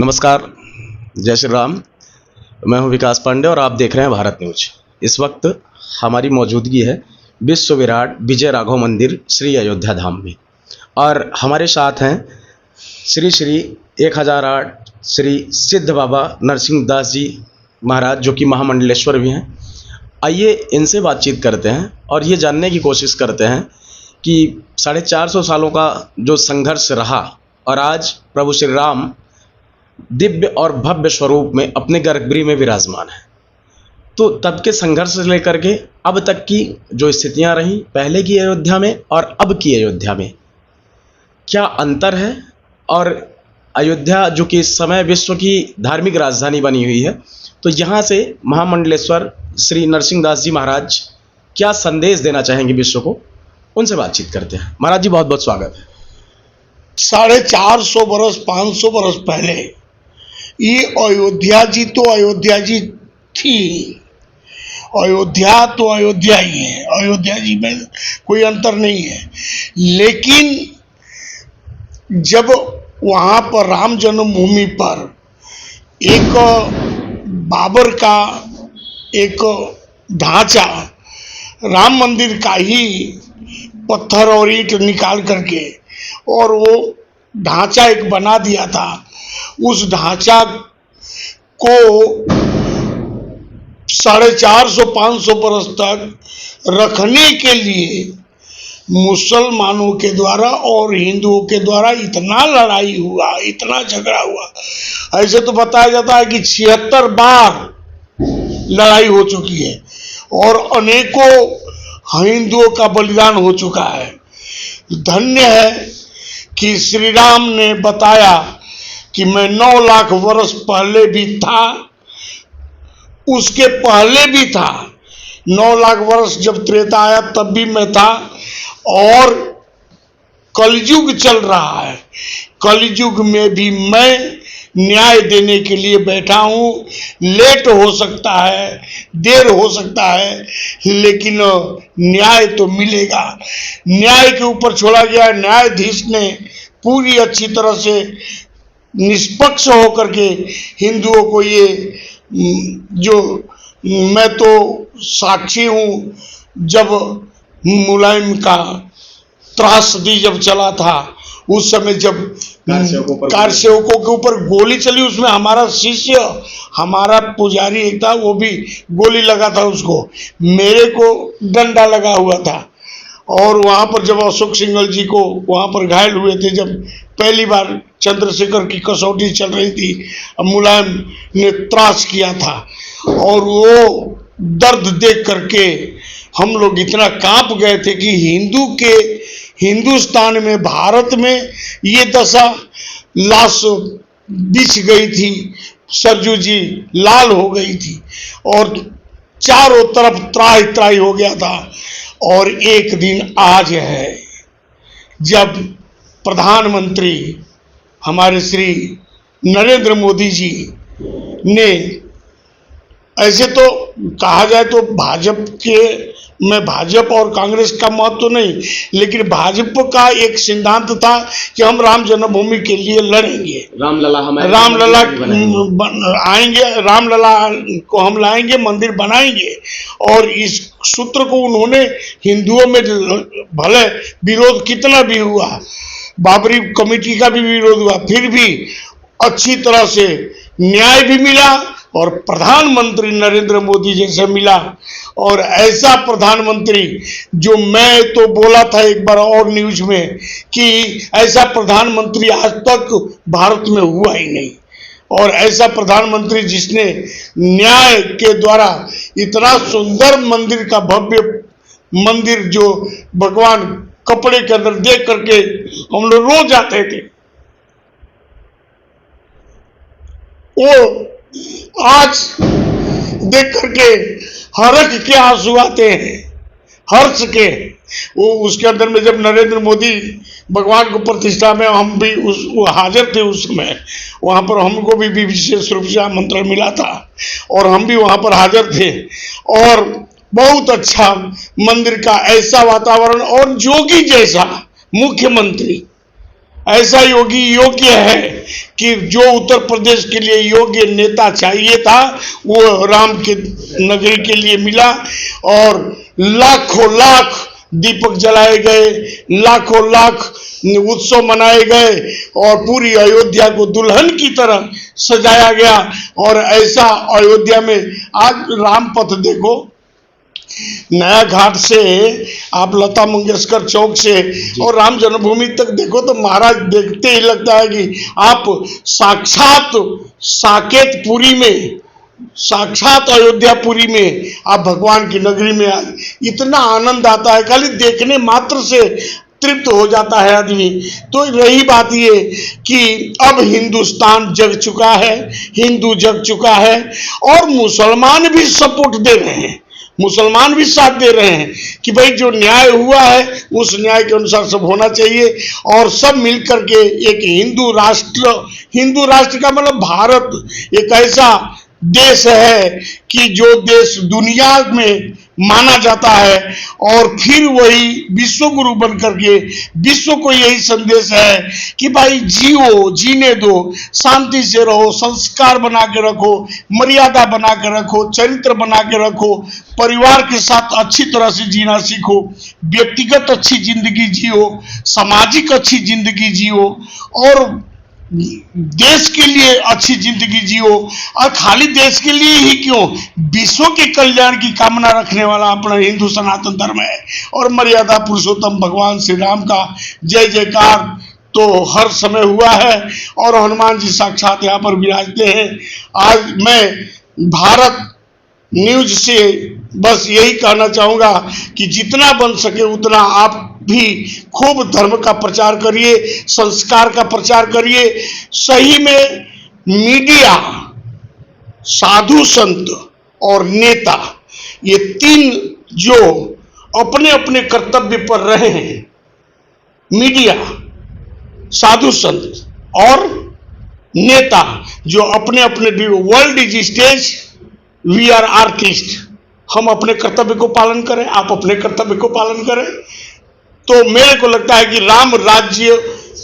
नमस्कार, जय श्री राम। मैं हूं विकास पांडे और आप देख रहे हैं भारत न्यूज। इस वक्त हमारी मौजूदगी है विश्व विराट विजय राघव मंदिर श्री अयोध्या धाम में और हमारे साथ हैं श्री श्री 1008 श्री सिद्ध बाबा नरसिंह दास जी महाराज, जो कि महामंडलेश्वर भी हैं। आइए इनसे बातचीत करते हैं और ये जानने की कोशिश करते हैं कि 450 सालों का जो संघर्ष रहा और आज प्रभु श्री राम दिव्य और भव्य स्वरूप में अपने गर्भगृह में विराजमान है, तो तब के संघर्ष से लेकर के अब तक की जो स्थितियां रही पहले की अयोध्या में और अब की अयोध्या में, क्या अंतर है। और अयोध्या जो कि इस समय विश्व की धार्मिक राजधानी बनी हुई है, तो यहाँ से महामंडलेश्वर श्री नरसिंह दास जी महाराज क्या संदेश देना चाहेंगे विश्व को, उनसे बातचीत करते हैं। महाराज जी, बहुत बहुत स्वागत है। 450 बरस 500 बरस पहले ये अयोध्या जी तो अयोध्या जी थी। अयोध्या तो अयोध्या ही है, अयोध्या जी में कोई अंतर नहीं है। लेकिन जब वहाँ पर राम जन्मभूमि पर एक बाबर का एक ढांचा, राम मंदिर का ही पत्थर और ईंट निकाल करके और वो ढांचा एक बना दिया था, उस ढांचा को 450-500 बरस तक रखने के लिए मुसलमानों के द्वारा और हिंदुओं के द्वारा इतना लड़ाई हुआ, इतना झगड़ा हुआ। ऐसे तो बताया जाता है कि 76 बार लड़ाई हो चुकी है और अनेकों हिंदुओं का बलिदान हो चुका है। धन्य है कि श्री राम ने बताया कि मैं 9 लाख वर्ष पहले भी था, उसके पहले भी था। 9 लाख वर्ष जब त्रेता आया तब भी मैं था और कलयुग चल रहा है, कलयुग में भी मैं न्याय देने के लिए बैठा हूँ। लेट हो सकता है, देर हो सकता है, लेकिन न्याय तो मिलेगा। न्याय के ऊपर छोड़ा गया। न्यायाधीश ने पूरी अच्छी तरह से निष्पक्ष होकर के हिंदुओं को ये जो मैं तो साक्षी हूँ, जब मुलायम का त्रासदी जब चला था उस समय जब कारसेवकों के ऊपर गोली चली, उसमें हमारा शिष्य, हमारा पुजारी एक था, वो भी गोली लगा था, उसको मेरे को डंडा लगा हुआ था। और वहाँ पर जब अशोक सिंघल जी को वहाँ पर घायल हुए थे, जब पहली बार चंद्रशेखर की कसौटी चल रही थी, मुलायम ने त्रास किया था और वो दर्द देख करके हम लोग इतना कांप गए थे कि हिंदुस्तान में, भारत में ये दशा, लाश बिछ गई थी, सरजू जी लाल हो गई थी और चारों तरफ त्राही त्राही हो गया था। और एक दिन आज है जब प्रधानमंत्री हमारे श्री नरेंद्र मोदी जी ने, ऐसे तो कहा जाए तो भाजपा और कांग्रेस का महत्व तो नहीं, लेकिन भाजपा का एक सिद्धांत था कि हम राम जन्मभूमि के लिए लड़ेंगे, रामलला आएंगे, रामलला को हम लाएंगे, मंदिर बनाएंगे। और इस सूत्र को उन्होंने, हिंदुओं में भले विरोध कितना भी हुआ, बाबरी कमेटी का भी विरोध हुआ, फिर भी अच्छी तरह से न्याय भी मिला और प्रधानमंत्री नरेंद्र मोदी जैसे मिला। और ऐसा प्रधानमंत्री जो मैं तो बोला था एक बार और न्यूज में कि ऐसा प्रधानमंत्री आज तक भारत में हुआ ही नहीं। और ऐसा प्रधानमंत्री जिसने न्याय के द्वारा इतना सुंदर मंदिर का भव्य मंदिर, जो भगवान कपड़े के अंदर देख करके हम लोग रो जाते थे, वो आज देख करके हर्ष के आंसू आते हैं, हर्ष के। वो उसके अंदर में जब नरेंद्र मोदी भगवान को प्रतिष्ठा में, हम भी वो हाजिर थे उस समय, वहाँ पर हमको भी विशेष रूप से आमंत्रण मिला था और हम भी वहाँ पर हाजिर थे। और बहुत अच्छा मंदिर का ऐसा वातावरण और जोगी जैसा मुख्यमंत्री, ऐसा योगी योग्य है कि जो उत्तर प्रदेश के लिए योग्य नेता चाहिए था वो राम के नगरी के लिए मिला। और लाखों लाख दीपक जलाए गए, लाखों लाख उत्सव मनाए गए और पूरी अयोध्या को दुल्हन की तरह सजाया गया। और ऐसा अयोध्या में आज राम पथ देखो, नया घाट से आप लता मंगेशकर चौक से और राम जन्मभूमि तक देखो तो महाराज देखते ही लगता है कि आप साक्षात साकेतपुरी में, साक्षात अयोध्यापुरी में आप भगवान की नगरी में आ। इतना आनंद आता है, खाली देखने मात्र से तृप्त हो जाता है आदमी। तो रही बात ये कि अब हिंदुस्तान जग चुका है, हिंदू जग चुका है और मुसलमान भी सपोर्ट दे रहे हैं, मुसलमान भी साथ दे रहे हैं कि भाई जो न्याय हुआ है उस न्याय के अनुसार सब होना चाहिए। और सब मिलकर के एक हिंदू राष्ट्र का मतलब भारत एक ऐसा देश है कि जो देश दुनिया में माना जाता है। और फिर वही विश्व गुरु बन करके विश्व को यही संदेश है कि भाई जियो, जीने दो, शांति से रहो, संस्कार बना के रखो, मर्यादा बना के रखो, चरित्र बना के रखो, परिवार के साथ अच्छी तरह से जीना सीखो, व्यक्तिगत अच्छी जिंदगी जियो, सामाजिक अच्छी जिंदगी जियो और देश के लिए अच्छी जिंदगी जियो। और खाली देश के लिए ही क्यों, विश्व के कल्याण की कामना रखने वाला अपना हिंदू सनातन धर्म है। और मर्यादा पुरुषोत्तम भगवान श्री राम का जय जयकार तो हर समय हुआ है और हनुमान जी साक्षात यहाँ पर विराजते हैं। आज मैं भारत न्यूज से बस यही कहना चाहूँगा कि जितना बन सके उतना आप भी खूब धर्म का प्रचार करिए, संस्कार का प्रचार करिए। सही में मीडिया, साधु संत और नेता, ये तीन जो अपने अपने कर्तव्य पर रहे हैं, मीडिया, साधु संत और नेता जो अपने अपने, world is stage, we are artist, हम अपने कर्तव्य को पालन करें, आप अपने कर्तव्य को पालन करें। तो मेरे को लगता है कि राम राज्य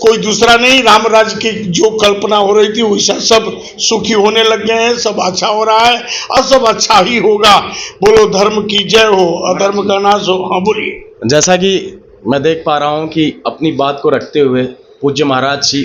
कोई दूसरा नहीं, राम राज्य की जो कल्पना हो रही थी वैसा सब सुखी होने लग गए हैं, सब अच्छा हो रहा है और सब अच्छा ही होगा। बोलो धर्म की जय हो, अधर्म का नाश हो। हाँ बोलिए। जैसा कि मैं देख पा रहा हूँ कि अपनी बात को रखते हुए पूज्य महाराज जी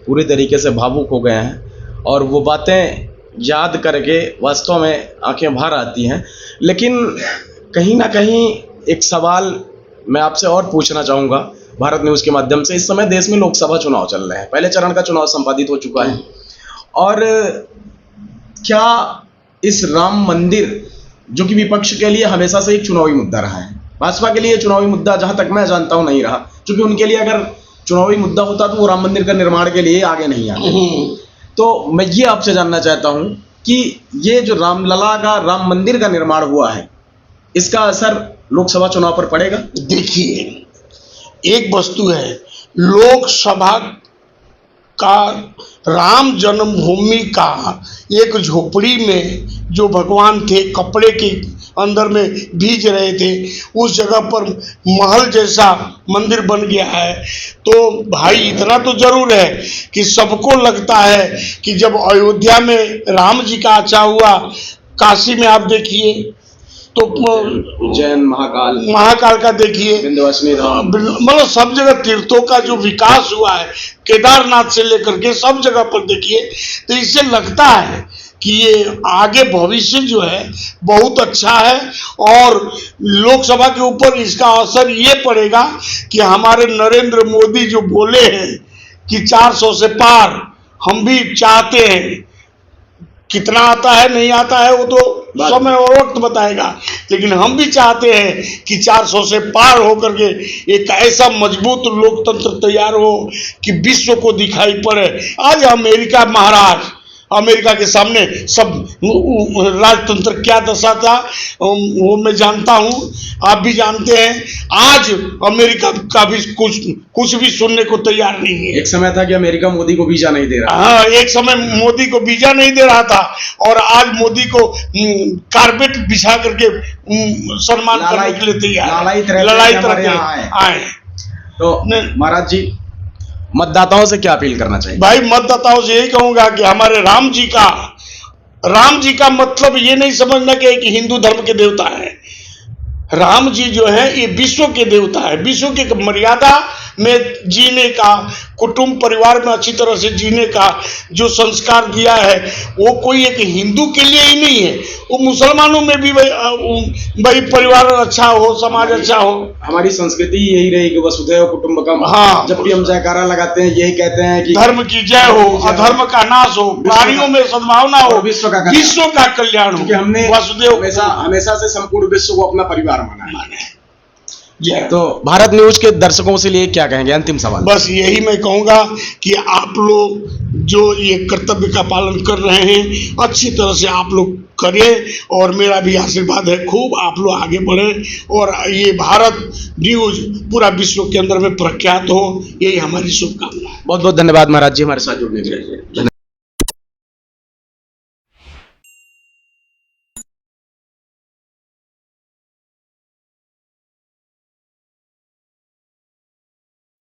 पूरी तरीके से भावुक हो गए हैं और वो बातें याद करके वास्तव में आंखें भर आती हैं। लेकिन कहीं ना कहीं एक सवाल मैं आपसे और पूछना चाहूँगा भारत न्यूज़ के माध्यम से। इस समय देश में लोकसभा चुनाव चल रहे हैं, पहले चरण का चुनाव संपादित हो चुका है और क्या इस राम मंदिर जो कि विपक्ष के लिए हमेशा से एक चुनावी मुद्दा रहा है, भाजपा के लिए चुनावी मुद्दा जहाँ तक मैं जानता हूँ नहीं रहा, क्योंकि उनके लिए अगर चुनावी मुद्दा होता तो वो राम मंदिर का निर्माण के लिए आगे नहीं आते। तो मैं ये आपसे जानना चाहता हूँ कि ये जो रामलला का, राम मंदिर का निर्माण हुआ है, इसका असर लोकसभा चुनाव पर पड़ेगा? देखिए, एक वस्तु है लोकसभा का, राम जन्मभूमि का एक झोपड़ी में जो भगवान थे कपड़े के अंदर में भीज रहे थे, उस जगह पर महल जैसा मंदिर बन गया है। तो भाई इतना तो जरूर है कि सबको लगता है कि जब अयोध्या में राम जी का आचा हुआ, काशी में आप देखिए तो उज्जैन महाकाल का देखिए, विंध्यवासिनी धाम, मतलब सब जगह तीर्थों का जो विकास हुआ है, केदारनाथ से लेकर के सब जगह पर देखिए। तो इससे लगता है कि ये आगे भविष्य जो है बहुत अच्छा है और लोकसभा के ऊपर इसका असर ये पड़ेगा कि हमारे नरेंद्र मोदी जो बोले हैं कि 400 से पार, हम भी चाहते हैं। कितना आता है नहीं आता है वो तो समय और वक्त बताएगा, लेकिन हम भी चाहते हैं कि 400 से पार होकर के एक ऐसा मजबूत लोकतंत्र तैयार हो कि विश्व को दिखाई पड़े। आज अमेरिका महाराज, अमेरिका के सामने सब राजतंत्र क्या दशा था वो मैं जानता हूँ, आप भी जानते हैं। आज अमेरिका का भी कुछ भी सुनने को तैयार नहीं है। एक समय था कि अमेरिका मोदी को वीजा नहीं दे रहा। हाँ, एक समय मोदी को वीजा नहीं दे रहा था और आज मोदी को कारपेट बिछा करके सम्मान करने के लिए तैयार, ललायत रहते आए। तो महाराज जी, मतदाताओं से क्या अपील करना चाहिए? भाई मतदाताओं से यही कहूंगा कि हमारे राम जी का मतलब ये नहीं समझना कि एक हिंदू धर्म के देवता है। राम जी जो है ये विश्व के देवता है। विश्व के मर्यादा में जीने का, कुटुंब परिवार में अच्छी तरह से जीने का जो संस्कार दिया है वो कोई एक हिंदू के लिए ही नहीं है, वो मुसलमानों में भी भाई परिवार अच्छा हो, समाज अच्छा हो। हमारी संस्कृति यही रही कि वसुधैव कुटुंबकम। हाँ, जब भी हम जयकारा लगाते हैं यही कहते हैं कि धर्म की जय हो, अधर्म का नाश हो, प्राणियों में सद्भावना हो, और विश्व का कल्याण हो। क्योंकि हमने वसुदेव हमेशा से संपूर्ण विश्व को अपना परिवार माना है। जय। तो भारत न्यूज के दर्शकों से लिए क्या कहेंगे? अंतिम सवाल। बस यही मैं कहूंगा कि आप लोग जो ये कर्तव्य का पालन कर रहे हैं अच्छी तरह से आप लोग करें, और मेरा भी आशीर्वाद है खूब आप लोग आगे बढ़ें और ये भारत न्यूज पूरा विश्व के अंदर में प्रख्यात हो, यही हमारी शुभकामना है। बहुत बहुत धन्यवाद महाराज जी हमारे साथ जुड़ने के लिए।